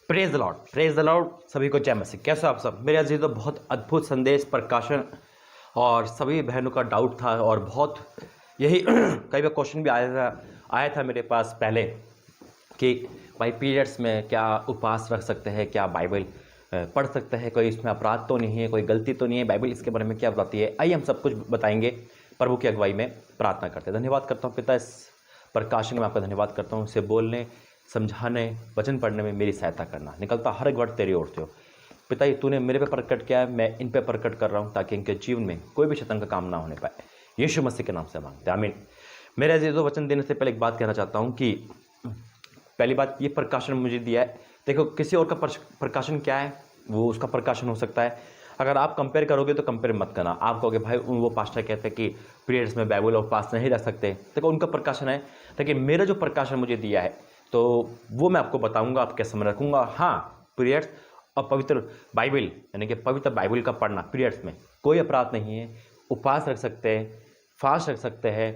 Praise the Lord. सभी को जय मसीह। कैसे आप सब मेरे अजीज? तो बहुत अद्भुत संदेश प्रकाशन और सभी बहनों का डाउट था और बहुत यही कई बार क्वेश्चन भी आया था मेरे पास पहले कि भाई पीरियड्स में क्या उपवास रख सकते हैं, क्या बाइबल पढ़ सकते हैं, कोई इसमें अपराध तो नहीं है, कोई गलती तो नहीं है, बाइबल इसके बारे में क्या बताती है। आइए हम सब कुछ बताएंगे। प्रभु की अगुवाई में प्रार्थना करते हैं। धन्यवाद करता हूँ पिता, इस प्रकाशन में आपका धन्यवाद करता हूँ। इसे बोलने, समझाने, वचन पढ़ने में मेरी सहायता करना। निकलता हर एक वर्ड तेरी ओर से हो पिता। ये तूने मेरे पे प्रकट किया है, मैं इन पे प्रकट कर रहा हूँ ताकि इनके जीवन में कोई भी शैतान का काम ना होने पाए। यीशु मसीह के नाम से मांगते हैं, आमीन। मेरे अजीजों, वचन देने से पहले एक बात कहना चाहता हूँ कि पहली बात, ये प्रकाशन मुझे दिया है। देखो, किसी और का प्रकाशन क्या है, वो उसका प्रकाशन हो सकता है। अगर आप कंपेयर करोगे तो कंपेयर मत करना। आप कहोगे भाई वो पास्टर कहते हैं कि पीरियड्स में बाइबल और पास नहीं रख सकते। देखो, उनका प्रकाशन है, लेकिन मेरा जो प्रकाशन मुझे दिया है तो वो मैं आपको बताऊंगा, आपके सामने रखूंगा। हाँ, पीरियड्स और पवित्र बाइबल यानी कि पवित्र बाइबल का पढ़ना, पीरियड्स में कोई अपराध नहीं है। उपवास रख सकते हैं, फास्ट रख सकते हैं,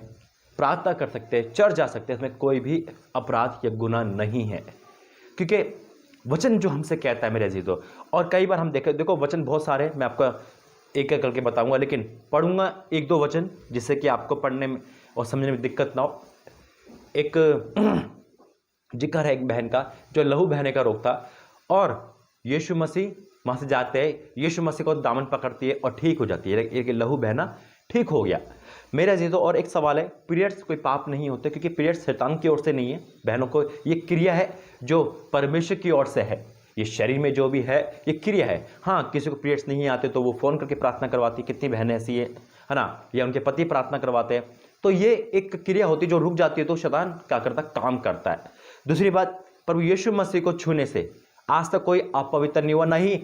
प्रार्थना कर सकते हैं, चर्च जा सकते हैं, इसमें कोई भी अपराध या गुनाह नहीं है, क्योंकि वचन जो हमसे कहता है मेरे अजीजों। और कई बार हम देखो वचन बहुत सारे, मैं आपको एक एक करके बताऊंगा, लेकिन पढ़ूंगा एक दो वचन जिससे कि आपको पढ़ने में और समझने में दिक्कत ना हो। एक जिक्र है एक बहन का जो लहू बहने का रोग था, और यीशु मसीह वहाँ से जाते हैं, यीशु मसीह को दामन पकड़ती है और ठीक हो जाती है। एक लहू बहना ठीक हो गया मेरे अजीजों। और एक सवाल है, पीरियड्स कोई पाप नहीं होते, क्योंकि पीरियड्स शैतान की ओर से नहीं है बहनों को, ये क्रिया है जो परमेश्वर की ओर से है। ये शरीर में जो भी है ये क्रिया है। हाँ, किसी को पीरियड्स नहीं आते तो वो फ़ोन करके प्रार्थना करवाती, कितनी बहनें ऐसी है ना, या उनके पति प्रार्थना करवाते हैं, तो ये एक क्रिया होती है जो रुक जाती है, तो शैतान क्या करता, काम करता है। दूसरी बात, प्रभु यीशु मसीह को छूने से आज तक कोई अपवित्र नहीं हुआ, नहीं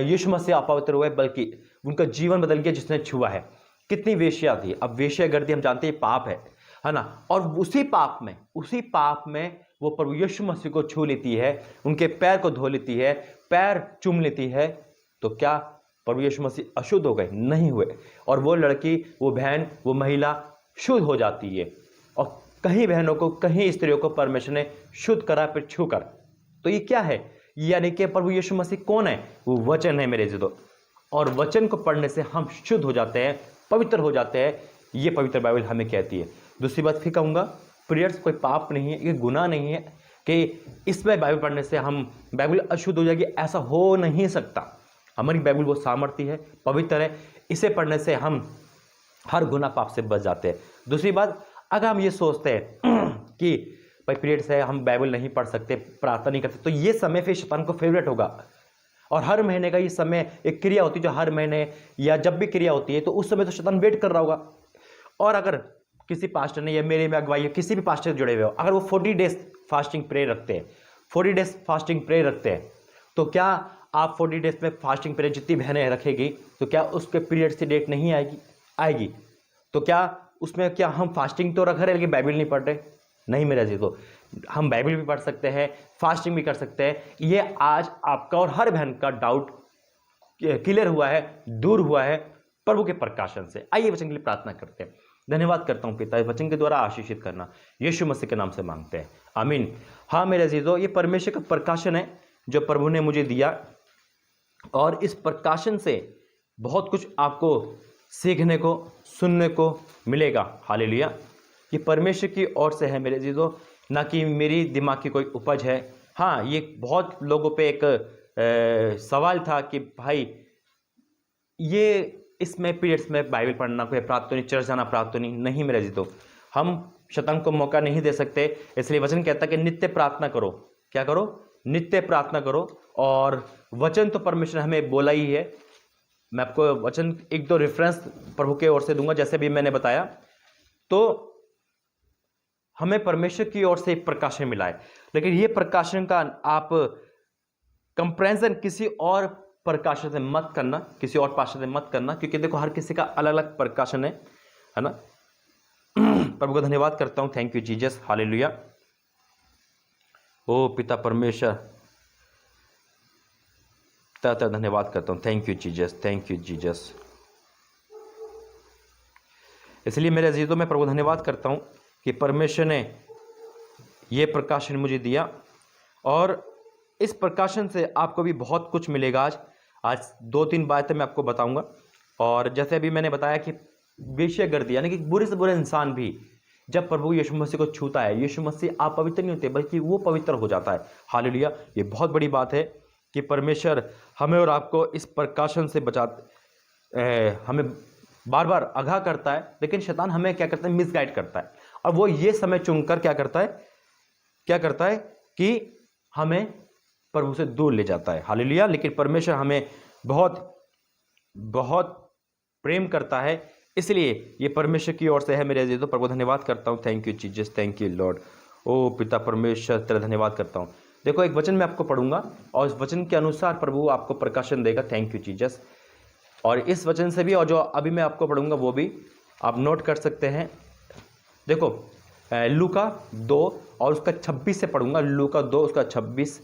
यीशु मसीह अपवित्र हुए, बल्कि उनका जीवन बदल गया जिसने छुआ है। कितनी वेश्या थी, अब वेश्यागर्दी हम जानते हैं पाप है ना, और उसी पाप में वो प्रभु यीशु मसीह को छू लेती है, उनके पैर को धो लेती है, पैर चूम लेती है, तो क्या प्रभु यीशु मसीह अशुद्ध हो गए? नहीं हुए। और वो लड़की, वो बहन, वो महिला शुद्ध हो जाती है। और कहीं बहनों को, कहीं स्त्रियों को परमेश्वर ने शुद्ध करा फिर छू कर। तो ये क्या है? यानी कि प्रभु यीशु मसीह कौन है? वो वचन है मेरे जिदो। और वचन को पढ़ने से हम शुद्ध हो जाते हैं, पवित्र हो जाते हैं, ये पवित्र बाइबल हमें कहती है। दूसरी बात फिर कहूँगा, पीरियड्स कोई पाप नहीं है, ये गुनाह नहीं है कि इसमें बाइबल पढ़ने से हम बाइबल अशुद्ध हो जाएगी, ऐसा हो नहीं सकता। हमारी बाइबल वो सामर्थ्य है, पवित्र है, इसे पढ़ने से हम हर गुनाह पाप से बच जाते हैं। दूसरी बात, अगर हम ये सोचते हैं कि भाई पीरियड्स है, हम बाइबल नहीं पढ़ सकते, प्रार्थना नहीं करते, तो ये समय फिर शैतान को फेवरेट होगा। और हर महीने का ये समय एक क्रिया होती है, जो हर महीने या जब भी क्रिया होती है तो उस समय तो शैतान वेट कर रहा होगा। और अगर किसी पास्टर ने या मेरे में अगुवाई किसी भी पास्टर से जुड़े हुए हो, अगर वो 40 डेज फास्टिंग प्रे रखते हैं, 40 डेज फास्टिंग प्रे रखते हैं, तो क्या आप 40 डेज में फास्टिंग प्रे जितनी बहनें रखेगी तो क्या उसके पीरियड्स की डेट नहीं आएगी? तो क्या उसमें क्या हम फास्टिंग तो रख रहे हैं लेकिन बाइबल नहीं पढ़ रहे? नहीं मेरा जी, तो हम बाइबल भी पढ़ सकते हैं, फास्टिंग भी कर सकते हैं। ये आज आपका और हर बहन का डाउट क्लियर हुआ है, दूर हुआ है प्रभु के प्रकाशन से। आइए वचन के लिए प्रार्थना करते हैं। धन्यवाद करता हूं पिता, वचन के द्वारा आशीषित करना, यीशु मसीह के नाम से मांगते हैं, आमीन। हाँ मेरे अजीजों, ये परमेश्वर का प्रकाशन है जो प्रभु ने मुझे दिया, और इस प्रकाशन से बहुत कुछ आपको सीखने को, सुनने को मिलेगा। हालेलुया। ये परमेश्वर की ओर से है मेरे अजीजों, ना कि मेरी दिमाग की कोई उपज है। हाँ, ये बहुत लोगों पे एक सवाल था कि भाई ये इसमें पीरियड्स में बाइबल पढ़ना कोई अपराध तो नहीं, चर्च जाना अपराध तो नहीं मेरे अजीजों। हम शैतान को मौका नहीं दे सकते, इसलिए वचन कहता है कि नित्य प्रार्थना करो। क्या करो? नित्य प्रार्थना करो। और वचन तो परमेश्वर ने हमें बोला ही है। मैं आपको वचन एक दो रेफरेंस प्रभु के ओर से दूंगा, जैसे भी मैंने बताया। तो हमें परमेश्वर की ओर से एक प्रकाशन मिला है, लेकिन ये प्रकाशन का आप कंपैरिजन किसी और प्रकाशन से मत करना, किसी और पास्टर से मत करना, क्योंकि देखो हर किसी का अलग अलग प्रकाशन है ना। प्रभु को धन्यवाद करता हूं, थैंक यू जीसस, हालेलुया। ओ पिता परमेश्वर, धन्यवाद करता हूं, thank you Jesus, thank you Jesus. इसलिए मेरे अजीजों, मैं प्रभु धन्यवाद करता हूं कि परमेश्वर ने ये प्रकाशन मुझे दिया, और इस प्रकाशन से आपको भी बहुत कुछ मिलेगा। आज 2-3 बातें मैं आपको बताऊंगा। और जैसे अभी मैंने बताया कि वेश्यागर्दी यानी कि बुरे से बुरे इंसान भी जब प्रभु यीशु मसीह को छूता है, यीशु मसीह आप पवित्र नहीं होते बल्कि वो पवित्र हो जाता है। हालेलुया। ये बहुत बड़ी बात है कि परमेश्वर हमें और आपको इस प्रकाशन से हमें बार बार आगाह करता है, लेकिन शैतान हमें क्या करता है, मिसगाइड करता है। और वो ये समय चुनकर क्या करता है कि हमें प्रभु से दूर ले जाता है। हालेलुया। लेकिन परमेश्वर हमें बहुत बहुत प्रेम करता है, इसलिए ये परमेश्वर की ओर से है। मेरे अजीजों, प्रभु धन्यवाद करता हूँ। Thank you Jesus, thank you Lord. ओ पिता परमेश्वर, तेरा धन्यवाद करता हूँ। देखो, एक वचन मैं आपको पढ़ूंगा और इस वचन के अनुसार प्रभु आपको प्रकाशन देगा। Thank you Jesus. और इस वचन से भी और जो अभी मैं आपको पढ़ूंगा वो भी आप नोट कर सकते हैं। देखो, लूका 2 और उसका 26 से पढ़ूंगा। लूका 2 उसका 36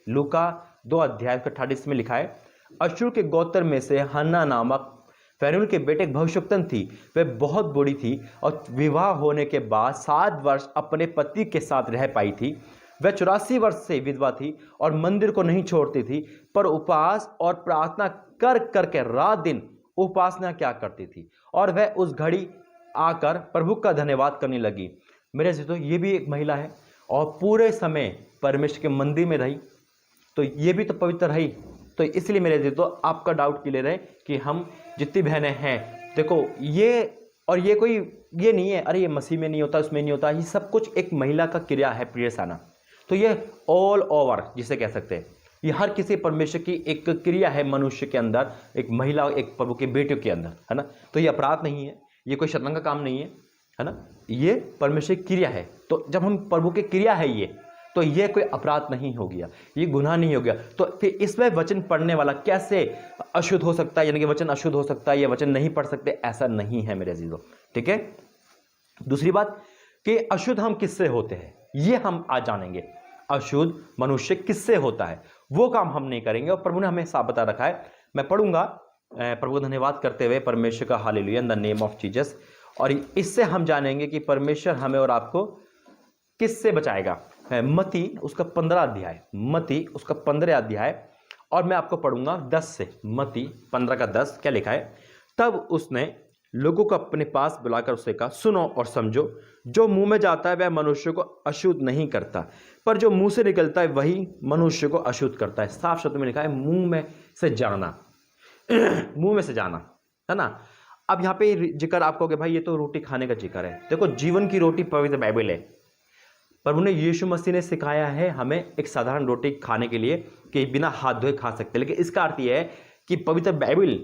लूका 2 अध्याय का 38 में लिखा है, अशूर के गोत्र में से हन्ना नामक फैनुल के बेटे एक भविष्यवक्ता थी। वह बहुत बूढ़ी थी और विवाह होने के बाद 7 वर्ष अपने पति के साथ रह पाई थी। वह 84 वर्ष से विधवा थी और मंदिर को नहीं छोड़ती थी, पर उपवास और प्रार्थना कर करके रात दिन उपासना क्या करती थी। और वह उस घड़ी आकर प्रभु का धन्यवाद करने लगी। मेरे से तो ये भी एक महिला है और पूरे समय परमेश्वर के मंदिर में रही, तो ये भी तो पवित्र रही। तो इसलिए मेरे से तो आपका डाउट क्लियर है कि हम जितनी बहनें हैं, देखो ये कोई ये नहीं है अरे ये मसीह में नहीं होता, उसमें नहीं होता। ये सब कुछ एक महिला का क्रिया है, पीरियड्स आना। तो ये ऑल ओवर जिसे कह सकते हैं, ये हर किसी परमेश्वर की एक क्रिया है मनुष्य के अंदर, एक महिला, एक प्रभु के बेटियों के अंदर, है ना। तो ये अपराध नहीं है, ये कोई शैतान का काम नहीं है ना। ये परमेश्वर की क्रिया है। तो जब हम प्रभु की क्रिया है ये, तो ये कोई अपराध नहीं हो गया, ये गुनाह नहीं हो गया। तो फिर इसमें वचन पढ़ने वाला कैसे अशुद्ध हो सकता है, यानी कि वचन अशुद्ध हो सकता है या वचन नहीं पढ़ सकते, ऐसा नहीं है मेरे अजीजों। ठीक है। दूसरी बात कि अशुद्ध हम किससे होते हैं, ये हम आज जानेंगे। अशुद्ध मनुष्य किससे होता है वो काम हम नहीं करेंगे, और प्रभु ने हमें साफ बता रखा है। मैं पढ़ूंगा प्रभु का धन्यवाद करते हुए परमेश्वर का hallelujah in the name of Jesus. और इससे हम जानेंगे कि परमेश्वर हमें और आपको किससे बचाएगा। मती उसका 15 अध्याय, मती उसका 15 अध्याय, और मैं आपको पढ़ूंगा 10 से। मती 15 का 10 क्या लिखा है, तब उसने लोगों को अपने पास बुलाकर उससे कहा, सुनो और समझो, जो मुंह में जाता है वह मनुष्य को अशुद्ध नहीं करता, पर जो मुंह से निकलता है वही मनुष्य को अशुद्ध करता है। साफ शब्द में लिखा है मुंह में से जाना मुंह में से जाना, है ना। अब यहाँ पे जिक्र आप कहोगे भाई ये तो रोटी खाने का जिक्र है। देखो, जीवन की रोटी पवित्र बाइबल है। प्रभु ने यीशु मसीह ने सिखाया है हमें एक साधारण रोटी खाने के लिए कि बिना हाथ धोए खा सकते, लेकिन इसका अर्थ यह है कि पवित्र बाइबल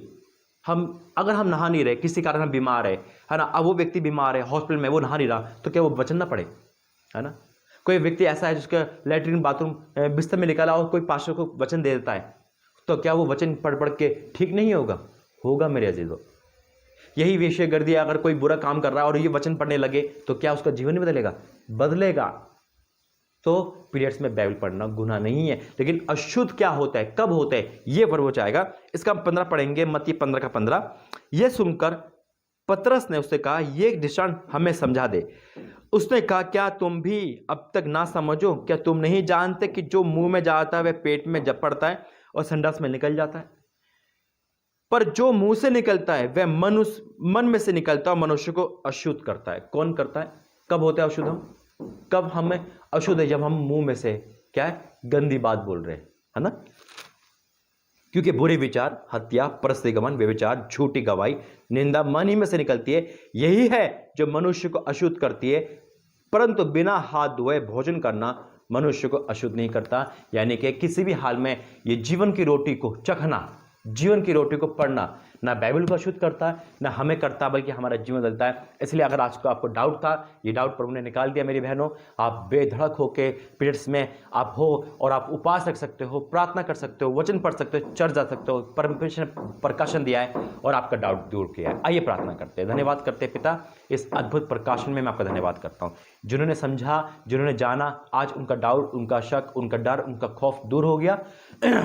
अगर हम नहा नहीं रहे, किसी कारण हम बीमार है ना, अब वो व्यक्ति बीमार है हॉस्पिटल में, वो नहा नहीं रहा, तो क्या वो वचन ना पढ़े, है ना। कोई व्यक्ति ऐसा है जिसका लैट्रिन बाथरूम बिस्तर में निकाला और कोई पास्टर को वचन दे देता है, तो क्या वो वचन पढ़ पढ़ के ठीक नहीं होगा मेरे अजीजों। यही वेश्यागर्दी अगर कोई बुरा काम कर रहा है और ये वचन पढ़ने लगे, तो क्या उसका जीवन नहीं बदलेगा। तो पीरियड्स में बाइबल पढ़ना गुनाह नहीं है, लेकिन अशुद्ध क्या होता है, कब होता है, ये प्रभु चाहेगा। इसका हम 15 पढ़ेंगे, मत्ती 15 का 15। यह सुनकर पतरस ने उससे कहा, ये एक दृष्टांत हमें समझा दे। उसने कहा, क्या तुम भी अब तक ना समझो? क्या तुम नहीं जानते कि जो मुंह में जाता है वह पेट में जब पड़ता है और संडास में निकल जाता है, पर जो मुंह से निकलता है वह मन में से निकलता है और मनुष्य को अशुद्ध करता है। कौन करता है? कब होता है अशुद्ध हम? कब हमें अशुद्ध है? जब हम मुंह में से क्या है, गंदी बात बोल रहे हैं, है ना। क्योंकि बुरे विचार, हत्या, परस्त्रीगमन, व्यभिचार, झूठी गवाही, निंदा मन ही में से निकलती है, यही है जो मनुष्य को अशुद्ध करती है। परंतु बिना हाथ धोए भोजन करना मनुष्य को अशुद्ध नहीं करता। यानी कि किसी भी हाल में ये जीवन की रोटी को चखना, जीवन की रोटी को पढ़ना ना बाइबल को अशुद्ध करता है, ना हमें करता, बल्कि हमारा जीवन बदलता है। इसलिए अगर आज को आपको डाउट था, ये डाउट प्रभु ने निकाल दिया मेरी बहनों। आप बेधड़क होके पीरियड्स में आप हो और आप उपवास रख सकते हो, प्रार्थना कर सकते हो, वचन पढ़ सकते हो, चर्च जा सकते हो। परमेश्वर ने प्रकाशन दिया है और आपका डाउट दूर किया है। आइए प्रार्थना करते हैं। धन्यवाद करते हैं पिता, इस अद्भुत प्रकाशन में मैं आपका धन्यवाद करता हूँ। जिन्होंने समझा, जिन्होंने जाना, आज उनका डाउट, उनका शक, उनका डर, उनका खौफ दूर हो गया।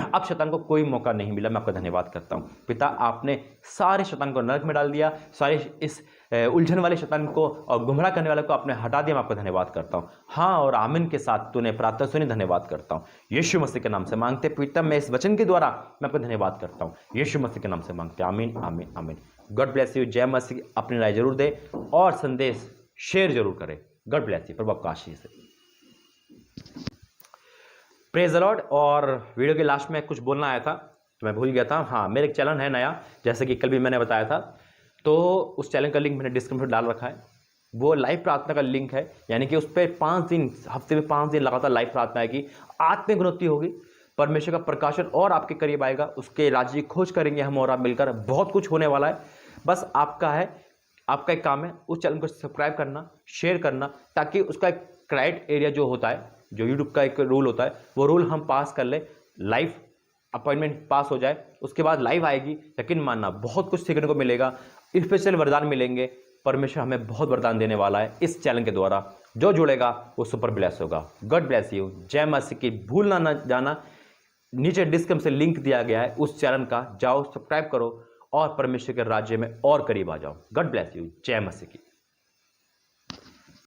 अब शैतान को कोई मौका नहीं मिला। मैं आपका धन्यवाद करता हूँ पिता। आपने सारे शैतान को नरक में डाल दिया, सारे इस उलझन वाले शैतान को और गुमराह करने वाले को आपने हटा दिया, मैं आपका धन्यवाद करता हूँ। हाँ और आमीन के साथ तूने प्रार्थना सुनी, धन्यवाद करता हूँ। यीशु मसीह के नाम से मांगते पिता, मैं इस वचन के द्वारा मैं आपका धन्यवाद करता हूँ। यीशु मसीह के नाम से मांगते, आमीन आमीन आमीन। God bless you. जय मसीह। अपनी राय जरूर दे और संदेश शेयर जरूर करें। God bless you. प्रभु आपका आशीष है। Praise the Lord. और वीडियो के लास्ट में कुछ बोलना आया था तो मैं भूल गया था। हाँ, मेरे एक चैनल है नया, जैसे कि कल भी मैंने बताया था, तो उस चैनल का लिंक मैंने डिस्क्रिप्शन में डाल रखा है। वो लाइव प्रार्थना का लिंक है, यानी कि उस पर 5 दिन, हफ्ते में 5 दिन लगातार लाइव प्रार्थना है कि आत्मिक उन्नति होगी, परमेश्वर का प्रकाशन और आपके करीब आएगा, उसके राज्य की खोज करेंगे हम और आप मिलकर, बहुत कुछ होने वाला है। बस आपका एक काम है उस चैनल को सब्सक्राइब करना, शेयर करना, ताकि उसका एक क्राइट एरिया जो होता है, जो यूट्यूब का एक रूल होता है, वो रूल हम पास कर ले, लाइव अपॉइंटमेंट पास हो जाए, उसके बाद लाइव आएगी। यकीन मानना बहुत कुछ सीखने को मिलेगा, स्पेशल वरदान मिलेंगे। परमेश्वर हमें बहुत वरदान देने वाला है इस चैनल के द्वारा। जो जुड़ेगा वो सुपर ब्लेस होगा। God bless you. जय मसीह की। भूलना ना जाना, नीचे डिस्क्रिप्शन से लिंक दिया गया है उस चैनल का, जाओ सब्सक्राइब करो और परमेश्वर के राज्य में और करीब आ जाओ। God bless you. जय मसीह की।